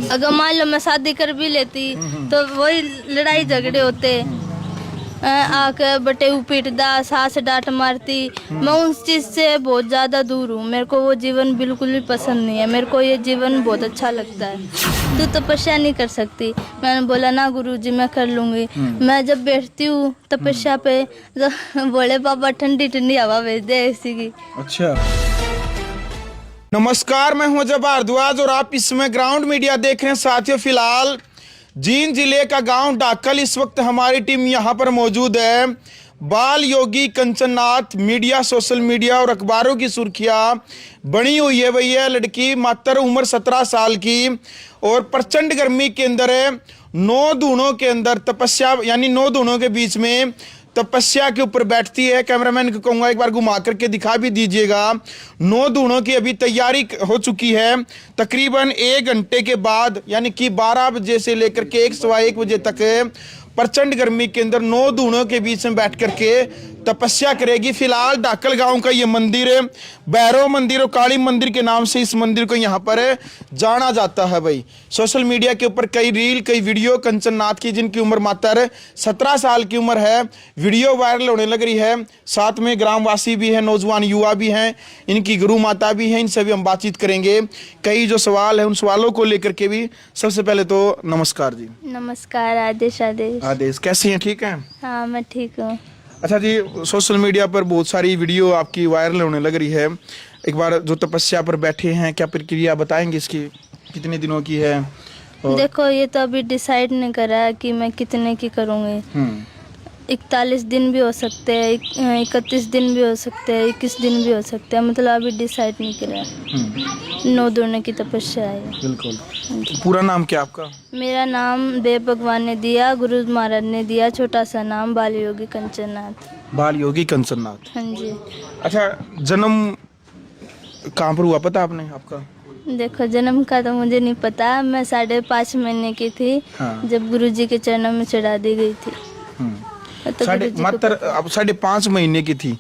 अगर मान लो मैं शादी कर भी लेती तो वही लड़ाई झगड़े होते, आके बटे पीटदा, सास डांट मारती। मैं उस चीज से बहुत ज्यादा दूर हूँ, मेरे को वो जीवन बिल्कुल भी पसंद नहीं है। मेरे को ये जीवन बहुत अच्छा लगता है। तू तपस्या नहीं कर सकती, मैंने बोला ना गुरुजी मैं कर लूंगी। मैं जब बैठती हूँ तपस्या पे तो बोले बाबा ठंडी ठंडी हवा भेज दे ऐसी की। अच्छा, नमस्कार, मैं हूं अजय भारद्वाज और आप इसमें ग्राउंड मीडिया देख रहे हैं। साथियों, फिलहाल जींद जिले का गांव डाकल, इस वक्त हमारी टीम यहां पर मौजूद है। बाल योगी कंचननाथ, मीडिया, सोशल मीडिया और अखबारों की सुर्खियां बनी हुई है। भैया लड़की मात्र उम्र 17 साल की और प्रचंड गर्मी के अंदर है, 9 धूनों के अंदर तपस्या, यानी 9 धूनों के बीच में तपस्या के ऊपर बैठती है। कैमरामैन को कहूंगा एक बार घुमा करके दिखा भी दीजिएगा। 9 धूनों की अभी तैयारी हो चुकी है। तकरीबन 1 घंटे के बाद, यानी कि 12 बजे से लेकर के 1 सवा 1 बजे तक प्रचंड गर्मी के अंदर 9 धूनों के बीच में बैठ करके तपस्या करेगी। फिलहाल डाकल गांव का ये मंदिर है, भैरव मंदिर और काली मंदिर के नाम से इस मंदिर को यहाँ पर जाना जाता है। भाई सोशल मीडिया के ऊपर कई रील, कई वीडियो कंचननाथ की, जिनकी उम्र मात्र 17 साल की उम्र है, वीडियो वायरल होने लग रही है। साथ में ग्रामवासी भी हैं, नौजवान युवा भी हैं, इनकी गुरु माता भी हैं। इनसे भी हम बातचीत करेंगे। कई जो सवाल है उन सवालों को लेकर के भी। सबसे पहले तो नमस्कार जी। नमस्कार। आदेश आदेश आदेश, कैसे हैं? ठीक हैं? हाँ मैं ठीक हूँ। अच्छा जी, सोशल मीडिया पर बहुत सारी वीडियो आपकी वायरल होने लग रही है। एक बार जो तपस्या पर बैठे हैं, क्या प्रक्रिया बताएंगे इसकी, कितने दिनों की है? देखो ये तो अभी डिसाइड नहीं करा है कि मैं कितने की करूँगी। 41 दिन भी हो सकते हैं, 31 दिन भी हो सकते हैं, 21 दिन भी हो सकते हैं, मतलब अभी डिसाइड नहीं करा है। 9 धूनों की तपस्या है। बिल्कुल। पूरा नाम क्या आपका? मेरा नाम देव भगवान ने दिया, गुरु महाराज ने दिया, छोटा सा नाम बाल योगी कंचननाथ। बाल योगी कंचननाथ। हाँ जी। अच्छा, जन्म कहाँ पर हुआ पता आपने आपका? देखो जन्म का तो मुझे नहीं पता, मैं 5.5 महीने की थी जब गुरुजी के चरणों में चढ़ा दी गई थी। तो मात्र आप 5.5 महीने की थी,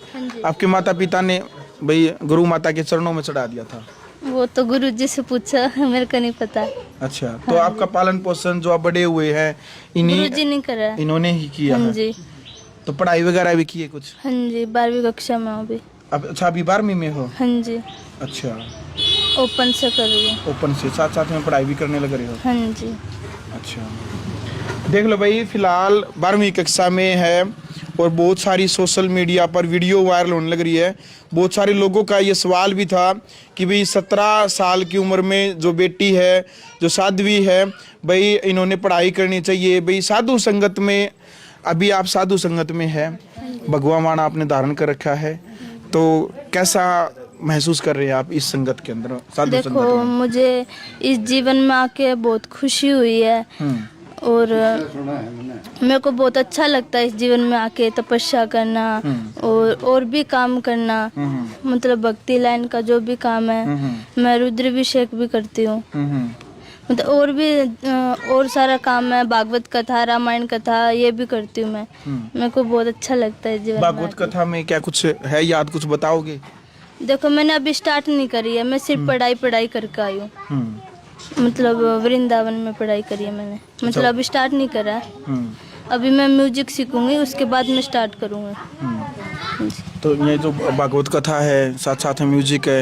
आपके माता पिता ने भाई गुरु माता के चरणों में चढ़ा दिया था? वो तो गुरुजी से पूछा, मेरे को नहीं पता। अच्छा, तो आपका पालन पोषण जो आप बड़े हुए हैं गुरुजी नहीं करा, इन्होंने ही किया है? जी। तो पढ़ाई वगैरह भी की है कुछ? हाँ जी, 12वीं कक्षा में अभी। अब अच्छा, अभी 12वीं में हो? हाँ जी। अच्छा, ओपन से कर रही हूँ। ओपन से साथ साथ में पढ़ाई भी करने लग रहे हो? हाँ जी। अच्छा, देख लो भाई, फिलहाल 12वीं कक्षा में है और बहुत सारी सोशल मीडिया पर वीडियो वायरल होने लग रही है। बहुत सारे लोगों का ये सवाल भी था कि भाई 17 साल की उम्र में जो बेटी है, जो साध्वी है, भाई इन्होंने पढ़ाई करनी चाहिए। भाई साधु संगत में, अभी आप साधु संगत में है, भगवा माण आपने धारण कर रखा है, तो कैसा महसूस कर रहे हैं आप इस संगत के अंदर, साधु संगत में? देखो मुझे इस जीवन में आके बहुत खुशी हुई है और मेरे को बहुत अच्छा लगता है इस जीवन में आके तपस्या करना और भी काम करना। मतलब भक्ति लाइन का जो भी काम है, मैं रुद्राभिषेक भी करती हूँ, मतलब और भी और सारा काम है, भागवत कथा, रामायण कथा, ये भी करती हूँ मैं। मेरे को बहुत अच्छा लगता है जीवन में। भागवत कथा में क्या कुछ है याद, कुछ बताओगे? देखो मैंने अभी स्टार्ट नहीं करी है, मैं सिर्फ पढ़ाई करके आई हूँ। मतलब वृंदावन में पढ़ाई करी है मैंने, मतलब अभी स्टार्ट नहीं करा है। अभी मैं म्यूजिक सीखूंगी, उसके बाद मैं स्टार्ट करूँगी। तो ये जो भागवत कथा है, साथ साथ में म्यूजिक है,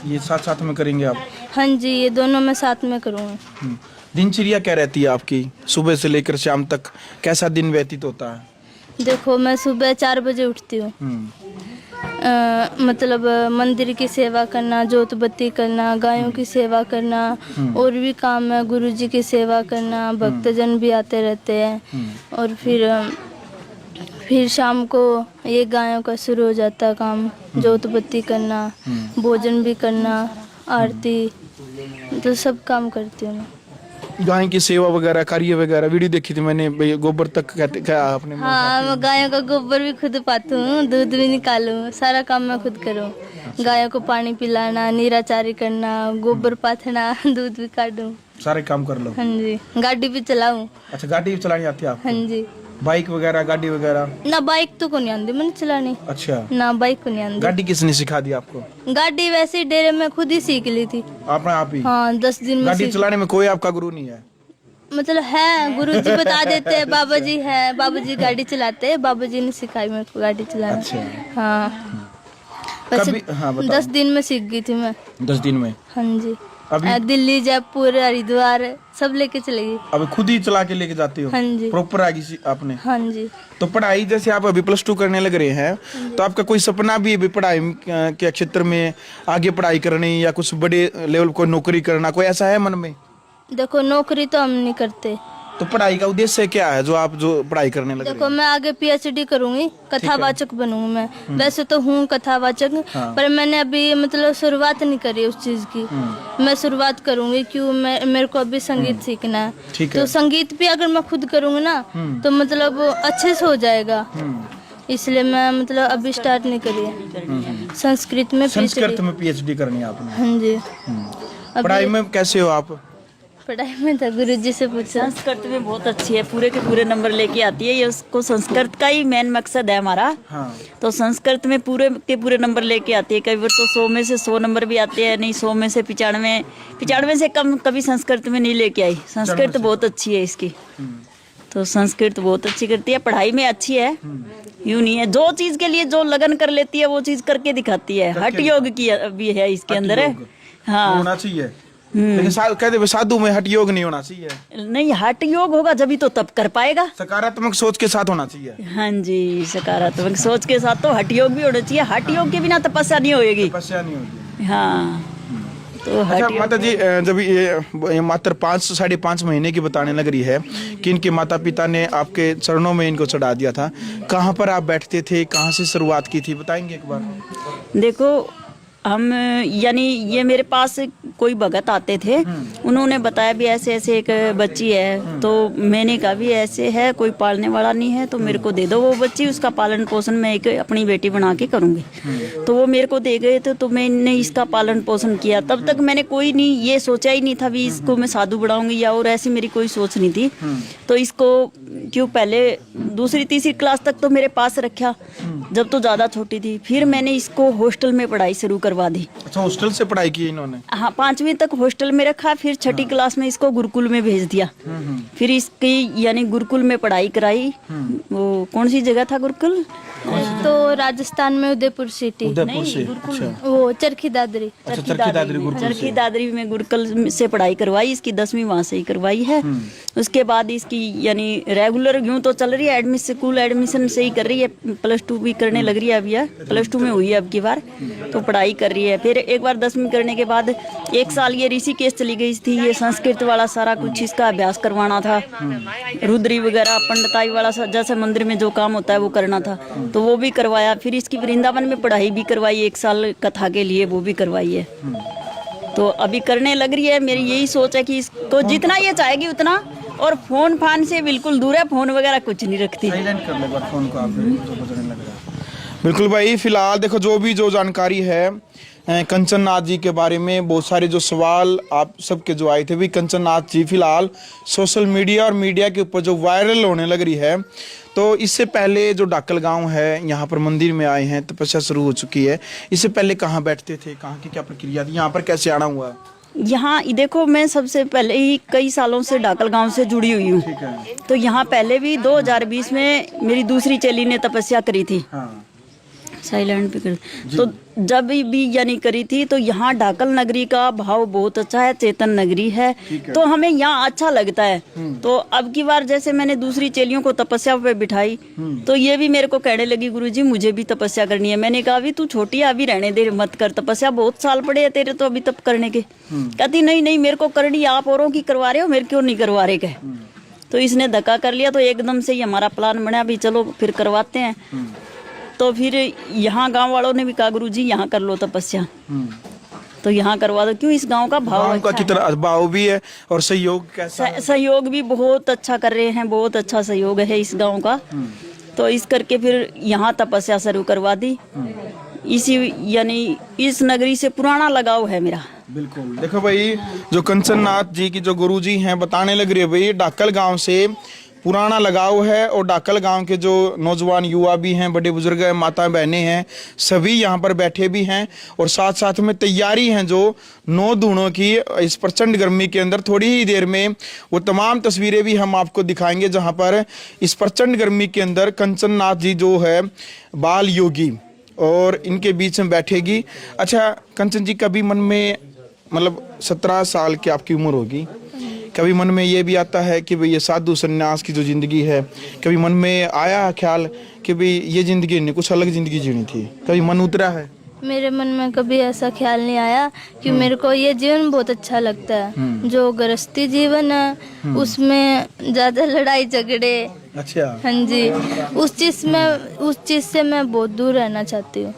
ये साथ साथ में करेंगे आप? हाँ जी, ये दोनों मैं साथ में करूँगी। दिनचर्या क्या रहती है आपकी, सुबह से लेकर शाम तक कैसा दिन व्यतीत होता है? देखो मैं सुबह 4 बजे उठती हूँ। मतलब मंदिर की सेवा करना, जोत बत्ती करना, गायों की सेवा करना, और भी काम है, गुरुजी की सेवा करना, भक्तजन भी आते रहते हैं। और फिर शाम को ये गायों का शुरू हो जाता है काम, जोत बत्ती करना, भोजन भी करना, आरती, तो सब काम करती हूँ मैं। गाय की सेवा वगैरह, कार्य वगैरह, वीडियो देखी थी मैंने, गोबर तक कहते क्या आपने? हाँ, मैं गायों का गोबर भी खुद पाती हूँ, दूध भी निकालूं, सारा काम मैं खुद करूँ। गायों को पानी पिलाना, नीराचारी करना, गोबर पाथना, दूध भी काटूं, सारे काम कर लो? हाँ जी। गाड़ी भी चलाऊं? अच्छा, गाड़ी भी चलानी आती है आपको? हाँ जी। बाइक वगैरह, गाड़ी वगैरह? ना बाइक तो को नहीं आती मैंने चलानी। अच्छा, ना बाइक को नहीं आती। गाड़ी किसने सिखा दी आपको? गाड़ी वैसे ही डेरे में खुद ही सीख ली थी। आपने आप ही? हाँ 10 दिन में गाड़ी सीख। चलाने में कोई आपका गुरु नहीं है? मतलब है, गुरुजी बता देते हैं, बाबा जी है, बाबा जी गाड़ी चलाते हैं, बाबा जी ने सिखाई मेरे को गाड़ी चलाना। अच्छा। हाँ वैसे कभी, हाँ बताओ। 10 दिन में सीख गई थी मैं। 10 दिन में? हाँ जी। अभी दिल्ली, जयपुर, हरिद्वार सब लेके चले गई। अब खुद ही चला के लेके जाते हो? हाँ जी। प्रॉपर आ गई आपने? हाँ जी। तो पढ़ाई, जैसे आप अभी +2 करने लग रहे हैं, तो आपका कोई सपना भी अभी पढ़ाई के क्षेत्र में आगे पढ़ाई करनी या कुछ बड़े लेवल को नौकरी करना, कोई ऐसा है मन में? देखो नौकरी तो हम नहीं करते। तो पढ़ाई का उद्देश्य क्या है जो आप पढ़ाई करने लग रहे देखो मैं आगे PhD करूंगी, कथावाचक बनूंगी मैं। वैसे तो हूँ कथावाचक, हाँ। पर मैंने अभी मतलब शुरुआत नहीं करी उस चीज की। मैं शुरुआत करूंगी, क्यों मेरे को अभी संगीत सीखना है। ठीक तो है। संगीत भी अगर मैं खुद करूंगी ना तो मतलब अच्छे से हो जाएगा। इसलिए मैं मतलब अभी स्टार्ट नहीं करी है। संस्कृत में संस्कृत PhD। में PhD करनी है आपने? हाँ जी। पढ़ाई में कैसे हो आप? पढ़ाई में तो गुरुजी से पूछा। संस्कृत में बहुत अच्छी है, पूरे के पूरे नंबर लेके आती है। ये उसको संस्कृत का ही मेन मकसद है हमारा। हाँ। तो संस्कृत में पूरे के पूरे नंबर लेके आती है। कई बार तो 100 में से 100 नंबर भी आते हैं, नहीं 100 में से 95 से कम कभी संस्कृत में नहीं लेके आई। संस्कृत बहुत अच्छी है इसकी। तो संस्कृत बहुत अच्छी करती है, पढ़ाई में अच्छी है। यूं नहीं है, जो चीज के लिए जो लगन कर लेती है वो चीज करके दिखाती है। हठ योग की भी है इसके अंदर है। हाँ होना चाहिए, लेकिन कहते साधु में हठ योग नहीं होना चाहिए। नहीं, हठ योग होगा जब तो तब कर पाएगा। सकारात्मक सोच के साथ होना चाहिए। हाँ जी, सकारात्मक सोच के साथ तो हठ योग भी होना चाहिए। हठ योग के बिना तपस्या नहीं होगी। तपस्या नहीं होगी। हाँ तो हठ अच्छा योग। माता जी, जब ये मात्र 5-5.5 महीने की बताने लग रही है कि इनके माता पिता ने आपके चरणों में इनको चढ़ा दिया था, कहाँ पर आप बैठते थे, कहाँ से शुरुआत की थी, बताएंगे एक बार? देखो हम यानी ये मेरे पास कोई भगत आते थे, उन्होंने बताया भी ऐसे ऐसे एक बच्ची है। तो मैंने कहा भी ऐसे है, कोई पालने वाला नहीं है तो मेरे को दे दो वो बच्ची, उसका पालन पोषण मैं एक अपनी बेटी बना के करूँगी। तो वो मेरे को दे गए थे, तो मैंने इसका पालन पोषण किया। तब तक मैंने कोई नहीं ये सोचा ही नहीं था भी इसको मैं साधु बढ़ाऊंगी या और ऐसी मेरी कोई सोच नहीं थी। तो इसको क्यों पहले 2री-3री क्लास तक तो मेरे पास रखा, जब तो ज़्यादा छोटी थी। फिर मैंने इसको हॉस्टल में पढ़ाई शुरू करवा दी। अच्छा, हॉस्टल से पढ़ाई की इन्होंने? हाँ, 5वीं तक हॉस्टल में रखा, फिर 6ठी क्लास में इसको गुरुकुल में भेज दिया। फिर इसकी यानी गुरुकुल में पढ़ाई कराई। वो कौन सी जगह था गुरुकुल? तो राजस्थान में उदयपुर सिटी। उदयपुर से? अच्छा, वो चरखी दादरी। चरखी दादरी गुरुकुल से। चरखी दादरी में गुरुकुल से पढ़ाई करवाई। इसकी 10वीं वहाँ से ही करवाई है। उसके बाद इसकी यानी रेगुलर यूँ तो चल रही है, स्कूल एडमिशन से ही कर रही है। +2 भी करने लग रही है अभी, +2 में हुई है अब की बार, तो पढ़ाई कर रही है। फिर एक बार 10वीं करने के बाद 1 साल ये ऋषिकेश चली गई थी। ये संस्कृत वाला सारा कुछ इसका अभ्यास करवाना था, रुद्री वगैरह पंडिताई वाला जैसे मंदिर में जो काम होता है वो करना था, तो वो भी करवाया। फिर इसकी वृंदावन में पढ़ाई भी करवाई 1 साल कथा के लिए, वो भी करवाई है। तो अभी करने लग रही है। मेरी यही सोच है कि इसको जितना ये चाहेगी उतना, और फोन फान से बिल्कुल दूर है, फोन वगैरह कुछ नहीं रखती। साइलेंट कर ले बात फोन को, आप जो बजने लग रहा है। बिल्कुल भाई, फिलहाल देखो जो जानकारी है कंचन नाथ जी के बारे में, बहुत सारे जो सवाल आप सबके जो आए थे भी, कंचन नाथ जी फिलहाल सोशल मीडिया और मीडिया के ऊपर जो वायरल होने लग रही है। तो इससे पहले जो डाकल गांव है, यहाँ पर मंदिर में आए हैं, तपस्या शुरू हो चुकी है। इससे पहले कहाँ बैठते थे, कहाँ की क्या प्रक्रिया थी, यहाँ पर कैसे आना हुआ? यहाँ देखो, मैं सबसे पहले ही कई सालों से डाकल गांव से जुड़ी हुई हूँ। तो यहाँ पहले भी 2020 में मेरी दूसरी चेली ने तपस्या करी थी। हाँ। साइलेंट भी कर। तो जब भी यानी करी थी, तो यहाँ डाकल नगरी का भाव बहुत अच्छा है, चेतन नगरी है, तो हमें यहाँ अच्छा लगता है। तो अब की बार जैसे मैंने दूसरी चेलियों को तपस्या पे बिठाई, तो ये भी मेरे को कहने लगी, गुरुजी मुझे भी तपस्या करनी है। मैंने कहा अभी तू छोटी है, अभी रहने दे, मत कर तपस्या, बहुत साल पड़े हैं तेरे तो अभी तप करने के। कहती नहीं मेरे को करनी, आप औरों की करवा रहे हो, मेरे क्यों नहीं करवा रहे कह। तो इसने धक्का कर लिया, तो एकदम से ही हमारा प्लान बना भी चलो फिर करवाते हैं। तो फिर यहाँ गांव वालों ने भी कहा गुरुजी यहाँ कर लो तपस्या, तो यहाँ करवा दो। क्यों, इस गांव का भाव का कितना भाव भी है और सहयोग कैसा है? सहयोग भी बहुत अच्छा कर रहे हैं, बहुत अच्छा सहयोग है इस गांव का। तो इस करके फिर यहाँ तपस्या शुरू करवा दी। इसी यानी इस नगरी से पुराना लगाव है मेरा। बिल्कुल। देखो भाई, जो कंचन नाथ जी की जो गुरुजी हैं बताने लग रही है भाई, डाकल गांव से पुराना लगाव है और डाकल गांव के जो नौजवान युवा भी हैं, बड़े बुजुर्ग हैं, माता बहनें हैं, सभी यहाँ पर बैठे भी हैं और साथ साथ में तैयारी हैं जो 9 दूनों की। इस प्रचंड गर्मी के अंदर थोड़ी ही देर में वो तमाम तस्वीरें भी हम आपको दिखाएंगे जहाँ पर इस प्रचंड गर्मी के अंदर कंचन नाथ जी जो है बाल योगी और इनके बीच में बैठेगी। अच्छा कंचन जी, कभी मन में मतलब 17 साल की आपकी उम्र होगी, कभी मन में ये भी आता है कि भाई ये साधु संन्यास की जो ज़िंदगी है, कभी मन में आया ख्याल कि भाई ये ज़िंदगी नहीं, कुछ अलग ज़िंदगी जीनी थी, कभी मन उतरा है? मेरे मन में कभी ऐसा ख्याल नहीं आया कि मेरे को ये जीवन बहुत अच्छा लगता है। जो गृहस्थी जीवन है उसमें ज़्यादा लड़ाई झगड़े, अच्छा, हाँ जी, उस चीज़ से मैं बहुत दूर रहना चाहती हूँ।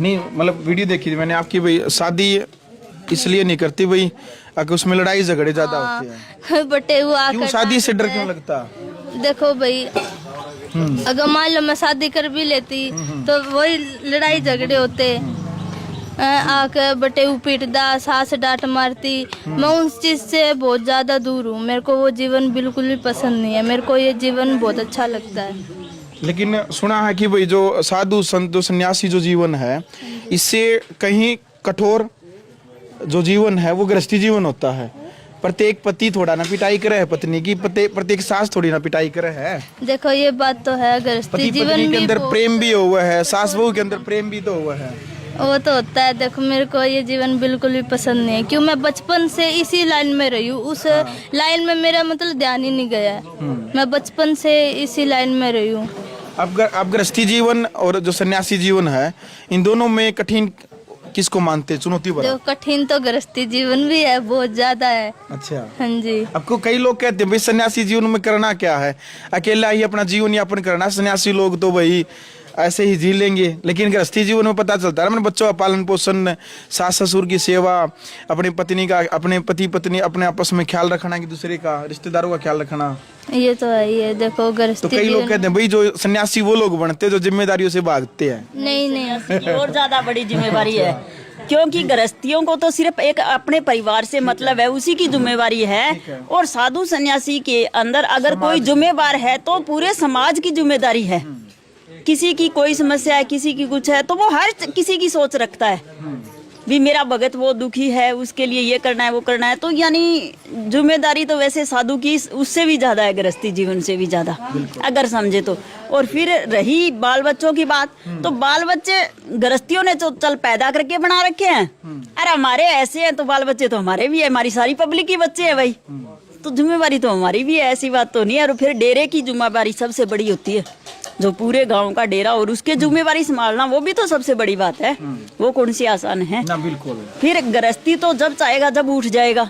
नहीं मतलब वीडियो देखी थी मैंने आपकी, भाई शादी इसलिए नहीं करती भाई कि उसमें लड़ाई झगड़े ज्यादा होते हैं। बटे हुआ क्यों शादी से डर क्यों लगता? देखो भाई, अगर मान लो मैं शादी कर भी लेती तो वही लड़ाई झगड़े होते, आके बटे पीटदा, सास डांट मारती। मैं उस चीज से बहुत ज्यादा दूर हूँ। मेरे को वो जीवन बिल्कुल भी पसंद नहीं है। मेरे को ये जीवन बहुत अच्छा लगता है। लेकिन सुना है कि भाई जो साधु संत सन्यासी जो जीवन है, इससे कहीं कठोर जो जीवन है वो गृहस्थी जीवन होता है। प्रत्येक पति थोड़ा ना पिटाई करे है पत्नी की, प्रत्येक सास थोड़ी ना पिटाई करे है। देखो ये बात तो है, गृहस्थी जीवन के अंदर प्रेम भी हुआ है, सास बहू के अंदर प्रेम भी तो हुआ है, वो तो होता है। देखो मेरे को ये जीवन बिल्कुल भी पसंद नहीं है, क्यों मैं बचपन से इसी लाइन में रही हूँ। उस लाइन में मेरा मतलब ध्यान ही नहीं गया है। मैं बचपन से इसी लाइन में रही हूँ। अब गृहस्थी जीवन और जो सन्यासी जीवन है, इन दोनों में कठिन किसको मानते हैं, चुनौती भरा? जो कठिन तो गृहस्थी जीवन भी है, बहुत ज्यादा है। अच्छा, हाँ जी। आपको कई लोग कहते हैं भाई सन्यासी जीवन में करना क्या है, अकेला ही अपना जीवन यापन करना, सन्यासी लोग तो भाई ऐसे ही जी लेंगे। लेकिन गृहस्थी जीवन में पता चलता है ना, बच्चों का पालन पोषण, सास ससुर की सेवा, अपनी पत्नी का, अपने पति पत्नी अपने आपस में ख्याल रखना, कि दूसरे का, रिश्तेदारों का ख्याल रखना, ये तो है। ये देखो गृहस्थी तो कई लोग कहते हैं भाई जो सन्यासी वो लोग बनते हैं जो जिम्मेदारियों से भागते हैं। नहीं और ज्यादा बड़ी जिम्मेवारी है, क्योंकि गृहस्थियों को तो सिर्फ एक अपने परिवार से मतलब है, उसी की जिम्मेवारी है। और साधु सन्यासी के अंदर अगर कोई जिम्मेवार है तो पूरे समाज की जिम्मेदारी है। किसी की कोई समस्या है, किसी की कुछ है, तो वो हर किसी की सोच रखता है भी मेरा भगत वो दुखी है, उसके लिए ये करना है, वो करना है। तो यानी जिम्मेदारी तो वैसे साधु की उससे भी ज्यादा है, गृहस्थी जीवन से भी ज्यादा अगर समझे तो। और फिर रही बाल बच्चों की बात, तो बाल बच्चे गृहस्थियों ने तो चल पैदा करके बना रखे हैं। अरे हमारे ऐसे हैं तो बाल बच्चे तो हमारे भी है, हमारी सारी पब्लिक की बच्चे हैं भाई, तो जिम्मेवारी तो हमारी भी है, ऐसी बात तो नहीं है। और फिर डेरे की जिम्मेवारी सबसे बड़ी होती है, जो पूरे गांव का डेरा और उसके जिम्मेवारी संभालना, वो भी तो सबसे बड़ी बात है। वो कौन सी आसान है ना? बिल्कुल। फिर गृहस्थी तो जब चाहेगा जब उठ जाएगा।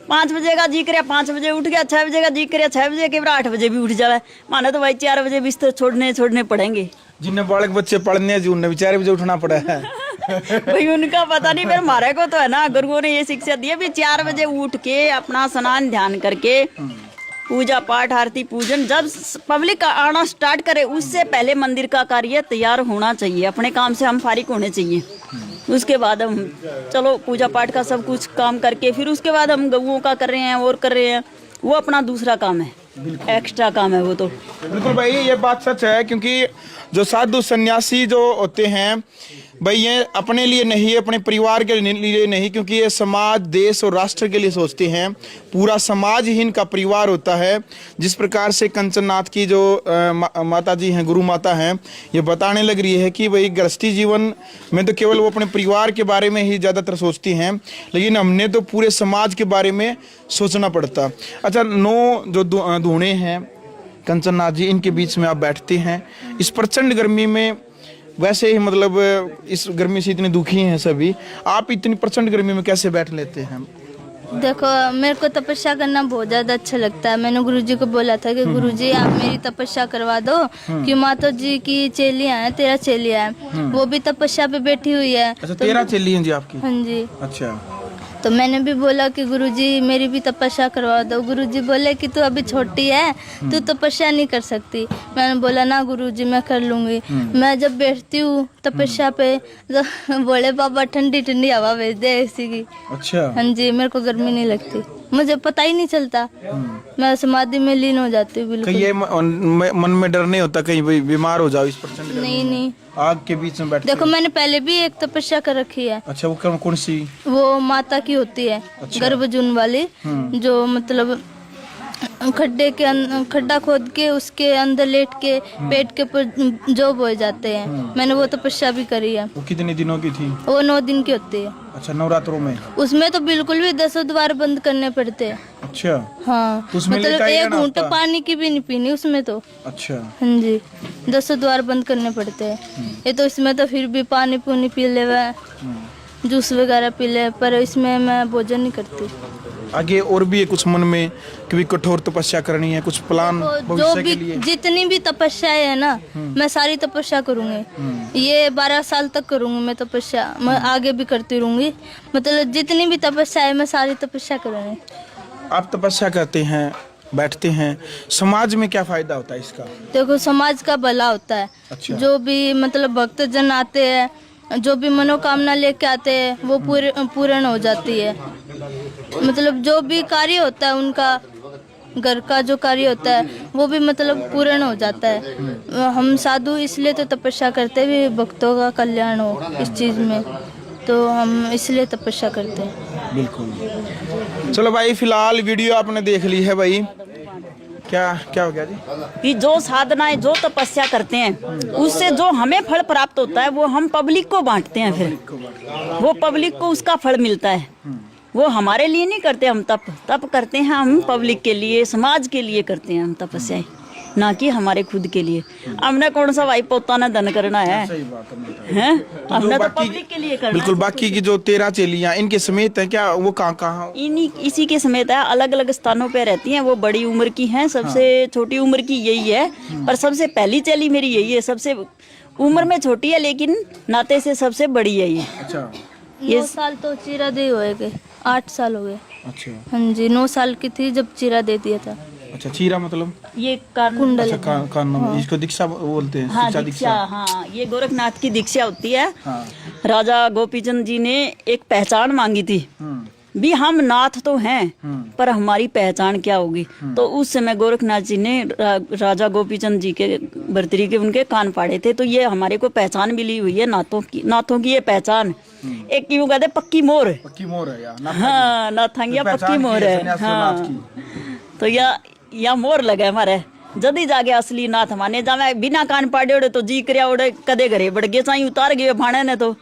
5 बजे का जी करे 5 बजे उठ गया, 6 बजे का जी करे 6 बजे के, 8 बजे भी उठ जाए। माने तो भाई 4 बजे बिस्तर छोड़ने पड़ेंगे। जिन्हें बालक बच्चे पढ़ने हैं, उन्हें 4 बजे उठना पड़ा है। भाई उनका पता नहीं, फिर हमारे को तो है ना, गुरुओं ने ये शिक्षा दी है भी 4 बजे उठ के अपना स्नान ध्यान करके पूजा पाठ आरती पूजन, जब पब्लिक आना स्टार्ट करे उससे पहले मंदिर का कार्य तैयार होना चाहिए। अपने काम से हम फारिग होने चाहिए। उसके बाद हम चलो पूजा पाठ का सब कुछ काम करके, फिर उसके बाद हम गऊओं का कर रहे हैं और कर रहे हैं, वो अपना दूसरा काम है, एक्स्ट्रा काम है वो तो। बिल्कुल भाई, ये बात सच है। क्योंकि जो साधु सन्यासी जो होते हैं भाई, ये अपने लिए नहीं, अपने परिवार के लिए नहीं, क्योंकि ये समाज, देश और राष्ट्र के लिए सोचते हैं। पूरा समाज ही इनका परिवार होता है। जिस प्रकार से कंचन नाथ की जो माता जी हैं, गुरु माता हैं, ये बताने लग रही है कि भाई गृहस्थी जीवन में तो केवल वो अपने परिवार के बारे में ही ज़्यादातर सोचती हैं, लेकिन हमने तो पूरे समाज के बारे में सोचना पड़ता। अच्छा, 9 जो धूणे हैं कंचन नाथ जी, इनके बीच में आप बैठते हैं इस प्रचंड गर्मी में। वैसे ही मतलब इस गर्मी से इतने दुखी हैं सभी, आप इतनी प्रचंड गर्मी में कैसे बैठ लेते हैं? देखो मेरे को तपस्या करना बहुत ज्यादा अच्छा लगता है। मैंने गुरुजी को बोला था कि गुरुजी आप मेरी तपस्या करवा दो, कि माता जी की चेलियां हैं, 13 चेलियां हैं, वो भी तपस्या पे बैठी हुई है। अच्छा, 13 चेली हैं जी आपकी? हाँ जी। अच्छा, तो मैंने भी बोला कि गुरुजी मेरी भी तपस्या करवा दो। गुरुजी बोले कि तू अभी छोटी है, तू तपस्या नहीं कर सकती। मैंने बोला ना गुरुजी मैं कर लूंगी। मैं जब बैठती हूँ तपस्या पे तो बोले बाबा ठंडी ठंडी हवा भेज दे ऐसी की। अच्छा। हाँ जी, मेरे को गर्मी नहीं लगती। मुझे पता ही नहीं चलता, मैं समाधि में लीन हो जाती हूँ बिल्कुल। कहीं ये मन में डर नहीं होता कहीं भी बीमार हो जाओ इस प्रचंड गर्मी नहीं में? नहीं, आग के बीच में बैठते देखो हो? मैंने पहले भी एक तपस्या कर रखी है, अच्छा, वो कौन सी? वो माता की होती है, अच्छा। गर्भजून वाली, जो मतलब खड्डा खोद के उसके अंदर लेट के पेट के ऊपर जो बोए जाते हैं, मैंने वो तपस्या भी करी है। वो कितने दिनों की थी? वो 9 दिन की होती है। अच्छा, नवरात्रों में? उसमें तो बिल्कुल भी 10 द्वार बंद करने पड़ते हैं। अच्छा, हाँ, तो उसमें मतलब लेटा ही एक रहना घूंट होता? पानी की भी नहीं पीनी उसमें तो। अच्छा, हाँ जी, 10 द्वार बंद करने पड़ते हैं। ये तो इसमें तो फिर भी पानी पूनी पी ले, जूस वगैरह पी ले, पर इसमें मैं भोजन नहीं करती। आगे और भी है कुछ मन में कि भी कठोर तपस्या करनी है, कुछ प्लान तो जो भविष्य भी के लिए? जितनी भी तपस्याएं है ना, मैं सारी तपस्या करूंगी। ये 12 साल तक करूंगी मैं तपस्या, मैं आगे भी करती रहूंगी। मतलब जितनी भी तपस्या है मैं सारी तपस्या करूंगी। आप तपस्या करते हैं, बैठते हैं, समाज में क्या फायदा होता है इसका? देखो समाज का भला होता है। अच्छा। जो भी मतलब भक्त जन आते हैं, जो भी मनोकामना लेके आते हैं वो पूर्ण हो जाती है। मतलब जो भी कार्य होता है उनका, घर का जो कार्य होता है वो भी मतलब पूर्ण हो जाता है। हम साधु इसलिए तो तपस्या करते हैं भी भक्तों का कल्याण हो इस चीज में, तो हम इसलिए तपस्या करते हैं। बिल्कुल। चलो भाई, फिलहाल वीडियो आपने देख ली है भाई, क्या हो गया जी? कि जो साधनाएं, जो तपस्या करते हैं, उससे जो हमें फल प्राप्त होता है वो हम पब्लिक को बांटते हैं। फिर वो पब्लिक को उसका फल मिलता है। वो हमारे लिए नहीं करते, हम तप करते हैं, हम पब्लिक के लिए, समाज के लिए करते हैं हम तपस्याएं, ना कि हमारे खुद के लिए। हमने कौन सा भाई पोता ने धन करना है, सही बात हैं? तो हमने तो बाकी- पब्लिक के लिए करना बिल्कुल। है। बाकी की जो 13 चेलियां इनके समेत हैं क्या, वो कहाँ? इसी के समेत है, अलग अलग स्थानों पे रहती हैं। वो बड़ी उम्र की हैं, सबसे छोटी उम्र की यही है, पर सबसे पहली चेली मेरी यही है। सबसे उम्र में छोटी है लेकिन नाते से सबसे बड़ी है ये। अच्छा, 9 साल तो चीरा दे हुए गए, 8 साल हो गए। अच्छा, हाँ जी, 9 साल की थी जब चीरा दे दिया था। अच्छा। चीरा मतलब? ये कान कुंडल। अच्छा, कान इसको दीक्षा बोलते हैं। हाँ, शिक्षा दीक्षा। हाँ, ये गोरखनाथ की दीक्षा होती है। हाँ। राजा गोपीचंद जी ने एक पहचान मांगी थी भी, हम नाथ तो हैं पर हमारी पहचान क्या होगी। तो उस समय गोरखनाथ जी ने राजा गोपीचंद जी के भर्तरी के उनके कान फाड़े थे। तो ये हमारे को पहचान मिली हुई है नाथों की ये पहचान। एक यूं कहते पक्की मोर। पक्की मोर है यार। हाँ, नाथांगिया पक्की मोर है। हाँ, तो या मोर लगे हमारे जदी जाके असली नाथ माने जावे। बिना कान पाड़े उड़े तो जी करया उड़े, कदे घरे बढ़ गए चाहे उतार गए भाणे ने। तो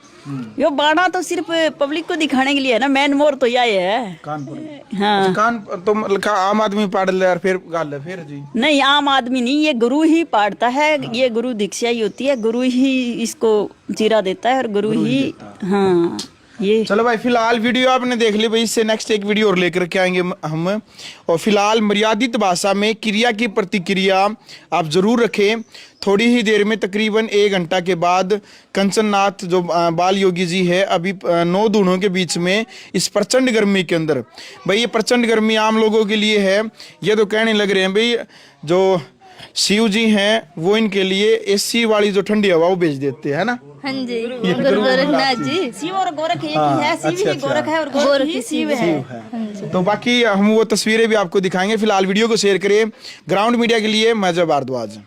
यो बाणा तो सिर्फ पब्लिक को दिखाने के लिए है ना, मेन मोर तो यही है। कानपुर। हाँ, कान तो आम आदमी पाड़ ले यार, फिर गाल है फिर जी। नहीं, आम आदमी नहीं, ये गुरु ही पाड़ता है। ये गुरु दीक्षा ही होती है, गुरु ही इसको चीरा देता है और गुरु ही। हाँ, ये चलो भाई, फिलहाल वीडियो आपने देख ली भाई, इससे नेक्स्ट एक वीडियो और लेकर के आएंगे हम। और फिलहाल मर्यादित भाषा में क्रिया की प्रतिक्रिया आप जरूर रखें। थोड़ी ही देर में, तकरीबन 1 घंटा के बाद, कंचननाथ जो बाल योगी जी है, अभी 9 दूनों के बीच में इस प्रचंड गर्मी के अंदर, भाई ये प्रचंड गर्मी आम लोगों के लिए है, ये तो कहने लग रहे हैं भाई जो शिव जी हैं वो इनके लिए एसी वाली जो ठंडी हवा वो भेज देते हैं ना। हाँ जी, गुरु गोरखनाथ जी। शिव और गोरख एक ही है। शिव ही गोरख है और गोरख ही शिव है। तो बाकी हम वो तस्वीरें भी आपको दिखाएंगे। फिलहाल वीडियो को शेयर करिए। ग्राउंड मीडिया के लिए मैं जय भारद्वाज।